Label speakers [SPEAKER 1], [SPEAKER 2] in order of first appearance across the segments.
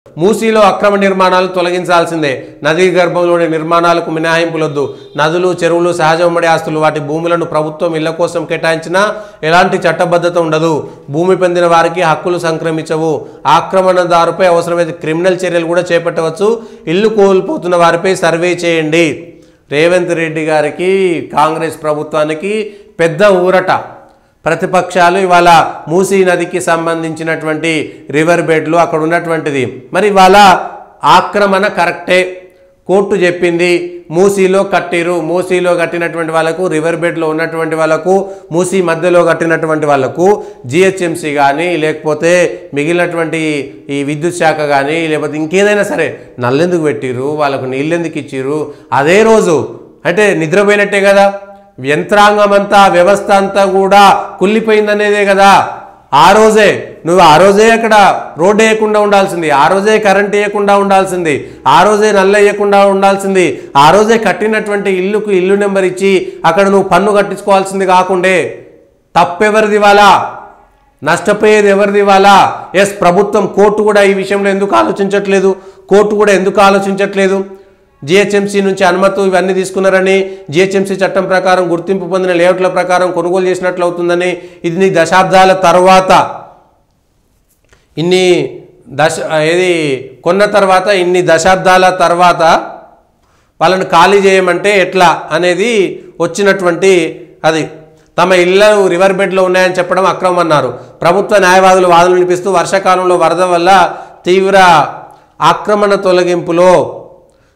[SPEAKER 1] మూసీలో అక్రమ నిర్మాణాలు తొలగించాల్సిందే. నదీ గర్భంలోని నిర్మాణాలకు మినహాయింపులొద్దు. నదులు, చెరువులు సహజ ఉమ్మడి ఆస్తులు. వాటి భూములను ప్రభుత్వం ఇళ్ల కోసం కేటాయించినా ఎలాంటి చట్టబద్ధత ఉండదు. భూమి పొందిన వారికి హక్కులు సంక్రమించవు. ఆక్రమణదారుపై అవసరమైతే క్రిమినల్ చర్యలు కూడా చేపట్టవచ్చు. ఇల్లు కోల్పోతున్న వారిపై సర్వే చేయండి. రేవంత్ రెడ్డి గారికి, కాంగ్రెస్ ప్రభుత్వానికి పెద్ద ఊరట. ప్రతిపక్షాలు ఇవాళ మూసీ నదికి సంబంధించినటువంటి రివర్ బెడ్లు అక్కడ ఉన్నటువంటిది మరి ఇవాళ ఆక్రమణ కరెక్టే, కోర్టు చెప్పింది. మూసీలో కట్టిరు, మూసీలో కట్టినటువంటి వాళ్ళకు, రివర్ బెడ్లో ఉన్నటువంటి వాళ్ళకు, మూసీ మధ్యలో కట్టినటువంటి వాళ్ళకు జిహెచ్ఎంసీ కానీ లేకపోతే మిగిలినటువంటి ఈ విద్యుత్ శాఖ కానీ లేకపోతే ఇంకేదైనా సరే నల్లెందుకు పెట్టిరు, వాళ్ళకు నీళ్ళెందుకు ఇచ్చిర్రు? అదే రోజు అంటే నిద్రపోయినట్టే కదా, యంత్రాంగం అంతా, వ్యవస్థ అంతా కూడా కుళ్ళిపోయిందనేదే కదా. ఆ రోజే అక్కడ రోడ్డు వేయకుండా ఉండాల్సింది, ఆ రోజే కరెంట్ వేయకుండా ఉండాల్సింది, ఆ రోజే నల్ల వేయకుండా ఉండాల్సింది, ఆ రోజే కట్టినటువంటి ఇల్లుకు ఇల్లు నెంబర్ ఇచ్చి అక్కడ నువ్వు పన్ను కట్టించుకోవాల్సింది కాకుండే. తప్పెవరిది వాళ్ళ, నష్టపోయేది ఎవరిది వాళ్ళ? ఎస్, ప్రభుత్వం, కోర్టు కూడా ఈ విషయంలో ఎందుకు ఆలోచించట్లేదు? జిహెచ్ఎంసీ నుంచి అనుమతి ఇవన్నీ తీసుకున్నారని, జిహెచ్ఎంసీ చట్టం ప్రకారం గుర్తింపు పొందిన లేఅవుట్ల ప్రకారం కొనుగోలు చేసినట్లు అవుతుందని, ఇది దశాబ్దాల తర్వాత కొన్న తర్వాత ఇన్ని దశాబ్దాల తర్వాత వాళ్ళని ఖాళీ చేయమంటే ఎట్లా అనేది వచ్చినటువంటి అది. తమ ఇళ్లు రివర్ బెడ్లో ఉన్నాయని చెప్పడం అక్రమం అన్నారు. ప్రభుత్వ న్యాయవాదులు వాదనలు వినిపిస్తూ వర్షాకాలంలో వరద వల్ల తీవ్ర ఆక్రమణ తొలగింపులో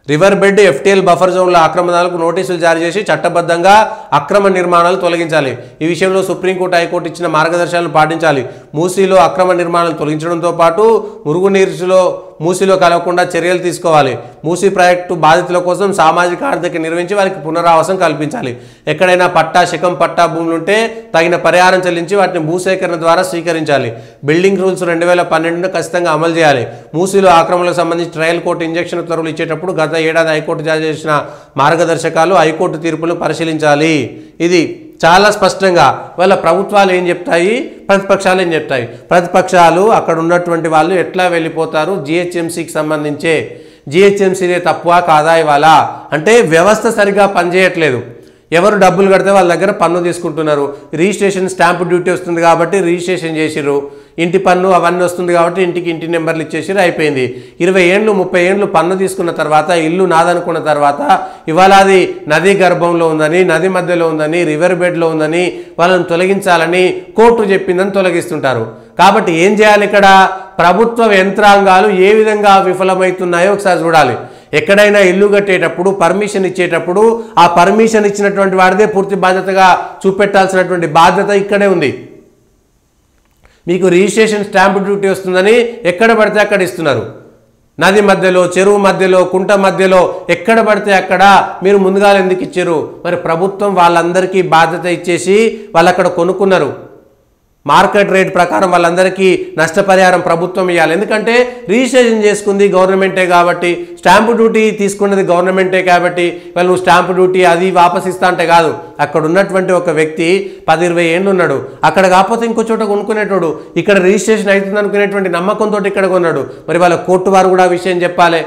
[SPEAKER 1] రివర్ బెడ్, ఎఫ్టీఎల్ బఫర్ జోన్ల ఆక్రమణలకు నోటీసులు జారీ చేసి చట్టబద్ధంగా అక్రమ నిర్మాణాలు తొలగించాలి. ఈ విషయంలో సుప్రీంకోర్టు, హైకోర్టు ఇచ్చిన మార్గదర్శకాలను పాటించాలి. మూసీలో అక్రమ నిర్మాణాలు తొలగించడంతో పాటు మురుగునీరులో మూసీలో కలవకుండా చర్యలు తీసుకోవాలి. మూసీ ప్రాజెక్టు బాధితుల కోసం సామాజిక ఆర్థిక నిర్వహించి వారికి పునరావాసం కల్పించాలి. ఎక్కడైనా పట్టా, శకం పట్టా భూములు ఉంటే తగిన పరిహారం చెల్లించి వాటిని భూసేకరణ ద్వారా స్వీకరించాలి. బిల్డింగ్ రూల్స్ 2012ను ఖచ్చితంగా అమలు చేయాలి. మూసీలో ఆక్రమణలకు సంబంధించి ట్రయల్ కోర్టు ఇంజక్షన్ ఉత్తర్వులు ఇచ్చేటప్పుడు గత ఏడాది హైకోర్టు జారీ చేసిన మార్గదర్శకాలు, హైకోర్టు తీర్పులను పరిశీలించాలి. ఇది చాలా స్పష్టంగా వాళ్ళ ప్రభుత్వాలు ఏం చెప్తాయి, ప్రతిపక్షాలు ఏం చెప్తాయి. ప్రతిపక్షాలు అక్కడ ఉన్నటువంటి వాళ్ళు ఎట్లా వెళ్ళిపోతారు, జిహెచ్ఎంసీకి సంబంధించే, జిహెచ్ఎంసీనే తక్కువ కాదా ఇవాళ అంటే వ్యవస్థ సరిగా పనిచేయట్లేదు. ఎవరు డబ్బులు కడితే వాళ్ళ దగ్గర పన్ను తీసుకుంటున్నారు. రిజిస్ట్రేషన్ స్టాంప్ డ్యూటీ వస్తుంది కాబట్టి రిజిస్ట్రేషన్ చేసిర్రు, ఇంటి పన్ను అవన్నీ వస్తుంది కాబట్టి ఇంటి నెంబర్లు ఇచ్చేసిర్రు, అయిపోయింది. 20 ఏళ్ళు 30 ఏళ్ళు పన్ను తీసుకున్న తర్వాత, ఇల్లు నాదనుకున్న తర్వాత ఇవాళ అది నదీ గర్భంలో ఉందని, నది మధ్యలో ఉందని, రివర్ బెడ్లో ఉందని వాళ్ళని తొలగించాలని కోర్టు చెప్పిందని తొలగిస్తుంటారు. కాబట్టి ఏం చేయాలి? ఇక్కడ ప్రభుత్వ యంత్రాంగాలు ఏ విధంగా విఫలమవుతున్నాయో ఒకసారి చూడాలి. ఎక్కడైనా ఇల్లు కట్టేటప్పుడు, పర్మిషన్ ఇచ్చేటప్పుడు ఆ పర్మిషన్ ఇచ్చినటువంటి వాడిదే పూర్తి బాధ్యతగా చూపెట్టాల్సినటువంటి బాధ్యత ఇక్కడే ఉంది. మీకు రిజిస్ట్రేషన్ స్టాంప్ డ్యూటీ వస్తుందని ఎక్కడ పడితే అక్కడ ఇస్తున్నారు. నది మధ్యలో, చెరువు మధ్యలో, కుంట మధ్యలో ఎక్కడ పడితే అక్కడ మీరు ముందుగా ఎందుకు ఇచ్చారు? మరి ప్రభుత్వం వాళ్ళందరికీ బాధ్యత ఇచ్చేసి వాళ్ళు అక్కడ కొనుక్కున్నారు. మార్కెట్ రేట్ ప్రకారం వాళ్ళందరికీ నష్టపరిహారం ప్రభుత్వం ఇవ్వాలి. ఎందుకంటే రిజిస్ట్రేషన్ చేసుకుంది గవర్నమెంటే కాబట్టి, స్టాంపు డ్యూటీ తీసుకున్నది గవర్నమెంటే కాబట్టి వాళ్ళు నువ్వు స్టాంపు డ్యూటీ అది వాపస్ ఇస్తా అంటే కాదు. అక్కడ ఉన్నటువంటి ఒక వ్యక్తి 10-20 ఏళ్ళు ఉన్నాడు, అక్కడ కాకపోతే ఇంకో చోట కొనుక్కునేటోడు, ఇక్కడ రిజిస్ట్రేషన్ అవుతుంది అనుకునేటువంటి నమ్మకంతో ఇక్కడ కొన్నాడు. మరి వాళ్ళ కోర్టు వారు కూడా విషయం చెప్పాలి.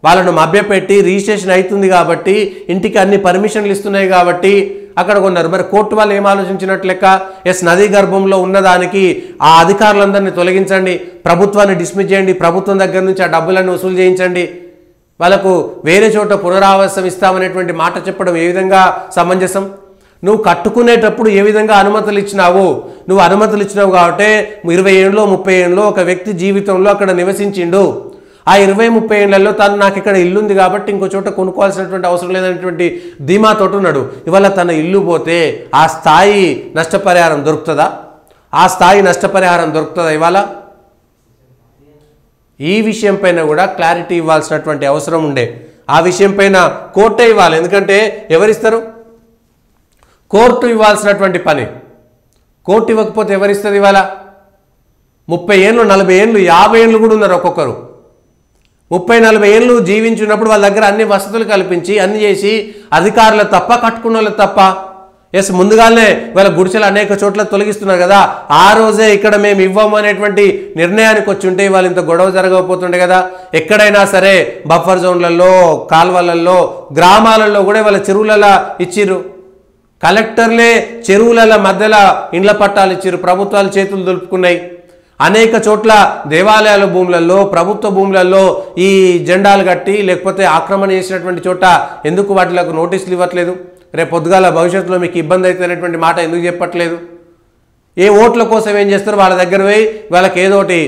[SPEAKER 1] వాళ్ళను మభ్యపెట్టి రిజిస్ట్రేషన్ అవుతుంది కాబట్టి, ఇంటికి అన్ని పర్మిషన్లు ఇస్తున్నాయి కాబట్టి అక్కడ కొన్నారు. మరి కోర్టు వాళ్ళు ఏం ఆలోచించినట్లు లెక్క? ఎస్, నదీ గర్భంలో ఉన్నదానికి ఆ అధికారులందరినీ తొలగించండి, ప్రభుత్వాన్ని డిస్మిస్ చేయండి, ప్రభుత్వం దగ్గర నుంచి ఆ డబ్బులన్నీ వసూలు చేయించండి, వాళ్ళకు వేరే చోట పునరావాసం ఇస్తామనేటువంటి మాట చెప్పడం ఏ విధంగా సమంజసం? నువ్వు కట్టుకునేటప్పుడు ఏ విధంగా అనుమతులు ఇచ్చినావు? నువ్వు అనుమతులు ఇచ్చినావు కాబట్టి 20 ఏళ్ళలో 30 ఏళ్ళలో ఒక వ్యక్తి జీవితంలో అక్కడ నివసించిండు. ఆ 20-30 ఏళ్లలో తను నాకు ఇక్కడ ఇల్లుంది కాబట్టి ఇంకో చోట కొనుక్కోవాల్సినటువంటి అవసరం లేదనేటువంటి ధీమాతోటి ఉన్నాడు. ఇవాళ తన ఇల్లు పోతే ఆ స్థాయి నష్టపరిహారం దొరుకుతుందా? ఇవాళ ఈ విషయం పైన కూడా క్లారిటీ ఇవ్వాల్సినటువంటి అవసరం ఉండే. ఆ విషయం పైన కోర్టే ఇవ్వాలి. ఎందుకంటే ఎవరిస్తారు? కోర్టు ఇవ్వాల్సినటువంటి పని. కోర్టు ఇవ్వకపోతే ఎవరిస్తుంది? ఇవాళ 30 ఏళ్ళు 40 ఏళ్ళు 50 ఏళ్ళు కూడా ఉన్నారు. ఒక్కొక్కరు 30-40 ఏళ్ళు జీవించినప్పుడు వాళ్ళ దగ్గర అన్ని వసతులు కల్పించి అన్ని చేసి అధికారులు తప్ప, కట్టుకున్న వాళ్ళు తప్ప ఎస్, ముందుగానే వాళ్ళ గుడిసెలు అనేక చోట్ల తొలగిస్తున్నారు కదా, ఆ రోజే ఇక్కడ మేము ఇవ్వము అనేటువంటి నిర్ణయానికి వచ్చి ఉంటే వాళ్ళు ఇంత గొడవ జరగకపోతుండే కదా. ఎక్కడైనా సరే బఫర్ జోన్లలో, కాల్వలలో, గ్రామాలలో కూడా వాళ్ళ చెరువులలో ఇచ్చిర్రు. కలెక్టర్లే చెరువుల మధ్యలో ఇండ్ల పట్టాలు ఇచ్చిర్రు, ప్రభుత్వాలు చేతులు దులుపుకున్నాయి. అనేక చోట్ల దేవాలయాల భూములలో, ప్రభుత్వ భూములలో ఈ జెండాలు కట్టి లేకపోతే ఆక్రమణ చేసినటువంటి చోట ఎందుకు వాటిలకు నోటీసులు ఇవ్వట్లేదు? రేపు పొద్దుగాల భవిష్యత్తులో మీకు ఇబ్బంది అవుతున్నటువంటి మాట ఎందుకు చెప్పట్లేదు? ఏ ఓట్ల కోసం ఏం చేస్తారు? వాళ్ళ దగ్గర పోయి వాళ్ళకి ఏదోటి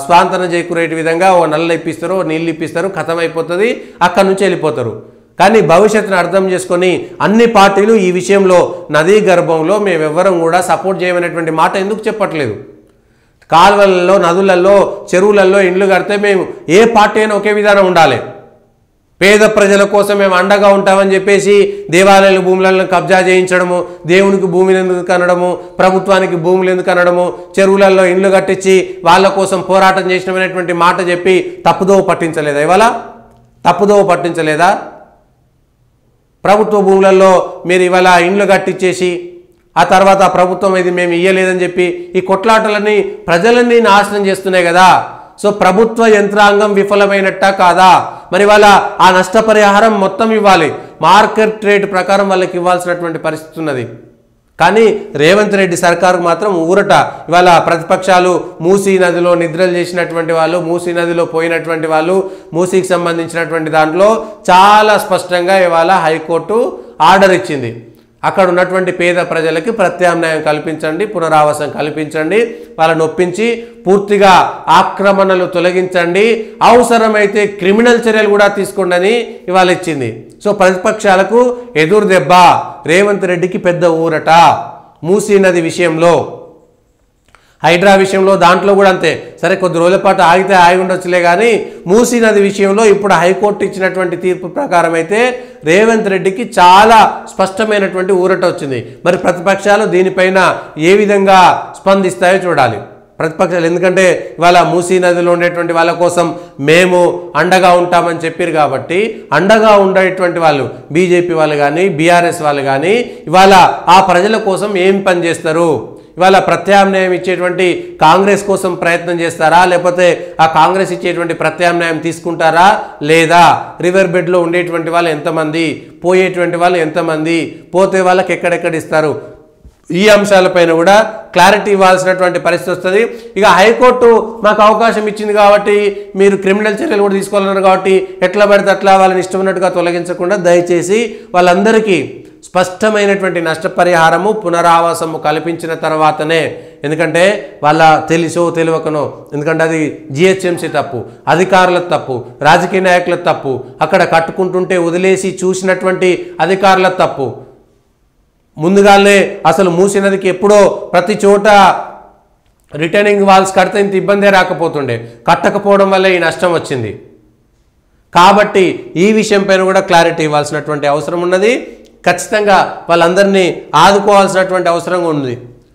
[SPEAKER 1] స్వాంతన చేకూరే విధంగా ఓ నల్ల ఇప్పిస్తారు, నీళ్ళు ఇప్పిస్తారు, ఖతం అయిపోతుంది, అక్కడి నుంచి వెళ్ళిపోతారు. కానీ భవిష్యత్తును అర్థం చేసుకొని అన్ని పార్టీలు ఈ విషయంలో నదీ గర్భంలో మేమెవ్వరం కూడా సపోర్ట్ చేయమనేటువంటి మాట ఎందుకు చెప్పట్లేదు? కాలువలలో, నదులలో, చెరువులలో ఇండ్లు కడితే మేము ఏ పార్టీ అయినా ఒకే విధానం ఉండాలి. పేద ప్రజల కోసం మేము అండగా ఉంటామని చెప్పేసి దేవాలయాల భూములను కబ్జా చేయించడము, దేవునికి భూమిని ఎందుకు అనడము, ప్రభుత్వానికి భూములు ఎందుకు అనడము, చెరువులలో ఇండ్లు కట్టించి వాళ్ళ కోసం పోరాటం చేసినటువంటి మాట చెప్పి తప్పుదోవ పట్టించలేదా? ఇవాళ తప్పుదోవ పట్టించలేదా? ప్రభుత్వ భూములలో మీరు ఇవాళ ఇండ్లు కట్టించేసి ఆ తర్వాత ప్రభుత్వం ఇది మేము ఇయ్యలేదని చెప్పి ఈ కొట్లాటలని ప్రజలని నాశనం చేస్తున్నాయి కదా. సో ప్రభుత్వ యంత్రాంగం విఫలమైనట్టా కాదా? మరి వాళ్ళ ఆ నష్టపరిహారం మొత్తం ఇవ్వాలి, మార్కెట్ రేట్ ప్రకారం వాళ్ళకి ఇవ్వాల్సినటువంటి పరిస్థితి ఉన్నది. కానీ రేవంత్ రెడ్డి సర్కారుకు మాత్రం ఊరట. ఇవాళ ప్రతిపక్షాలు మూసీ నదిలో నిద్రలు చేసినటువంటి వాళ్ళు, మూసీ నదిలో పోయినటువంటి వాళ్ళు, మూసీకి సంబంధించినటువంటి దాంట్లో చాలా స్పష్టంగా ఇవాళ హైకోర్టు ఆర్డర్ ఇచ్చింది. అక్కడ ఉన్నటువంటి పేద ప్రజలకి ప్రత్యామ్నాయం కల్పించండి, పునరావాసం కల్పించండి, వాళ్ళని ఒప్పించి పూర్తిగా ఆక్రమణలు తొలగించండి, అవసరమైతే క్రిమినల్ చర్యలు కూడా తీసుకోండి అని ఇవాళ ఇచ్చింది. సో ప్రతిపక్షాలకు ఎదురు దెబ్బ, రేవంత్ రెడ్డికి పెద్ద ఊరట. మూసీ నది విషయంలో, హైడ్రా విషయంలో దాంట్లో కూడా అంతే. సరే కొద్ది రోజుల పాటు ఆగితే ఆగి ఉండొచ్చులే, కానీ మూసీ నది విషయంలో ఇప్పుడు హైకోర్టు ఇచ్చినటువంటి తీర్పు ప్రకారం అయితే రేవంత్ రెడ్డికి చాలా స్పష్టమైనటువంటి ఊరట వచ్చింది. మరి ప్రతిపక్షాలు దీనిపైన ఏ విధంగా స్పందిస్తాయో చూడాలి. ప్రతిపక్షాలు ఎందుకంటే ఇవాళ మూసీ నదిలో ఉండేటువంటి వాళ్ళ కోసం మేము అండగా ఉంటామని చెప్పారు కాబట్టి, అండగా ఉండేటువంటి వాళ్ళు బీజేపీ వాళ్ళు కానీ బీఆర్ఎస్ వాళ్ళు కానీ ఇవాళ ఆ ప్రజల కోసం ఏం పని చేస్తారు? ఇవాళ ప్రత్యామ్నాయం ఇచ్చేటువంటి కాంగ్రెస్ కోసం ప్రయత్నం చేస్తారా, లేకపోతే ఆ కాంగ్రెస్ ఇచ్చేటువంటి ప్రత్యామ్నాయం తీసుకుంటారా లేదా? రివర్ బెడ్లో ఉండేటువంటి వాళ్ళు ఎంతమంది, పోయేటువంటి వాళ్ళు ఎంతమంది, పోతే వాళ్ళకి ఎక్కడెక్కడ ఇస్తారు? ఈ అంశాలపైన కూడా క్లారిటీ ఇవ్వాల్సినటువంటి పరిస్థితి వస్తుంది. ఇక హైకోర్టు మాకు అవకాశం ఇచ్చింది కాబట్టి మీరు క్రిమినల్ చర్యలు కూడా తీసుకోవాలన్నారు కాబట్టి ఎట్లా పడితే అట్లా వాళ్ళని ఇష్టమైనట్టుగా తొలగించకుండా దయచేసి వాళ్ళందరికీ స్పష్టమైనటువంటి నష్టపరిహారము, పునరావాసము కల్పించిన తర్వాతనే, ఎందుకంటే వాళ్ళ తెలుసో తెలియకనో, ఎందుకంటే అది జిహెచ్ఎంసీ తప్పు, అధికారుల తప్పు, రాజకీయ నాయకుల తప్పు, అక్కడ కట్టుకుంటుంటే వదిలేసి చూసినటువంటి అధికారుల తప్పు. ముందుగానే అసలు మూసీ నదికి ఎప్పుడో ప్రతి చోట రిటర్నింగ్ వాల్స్ కడితే ఇంత ఇబ్బందే రాకపోతుండే, కట్టకపోవడం వల్ల ఈ నష్టం వచ్చింది. కాబట్టి ఈ విషయం పైన కూడా క్లారిటీ ఇవ్వాల్సినటువంటి అవసరం ఉన్నది. ఖచ్చితంగా వాళ్ళందరినీ ఆదుకోవాల్సినటువంటి అవసరం ఉంది.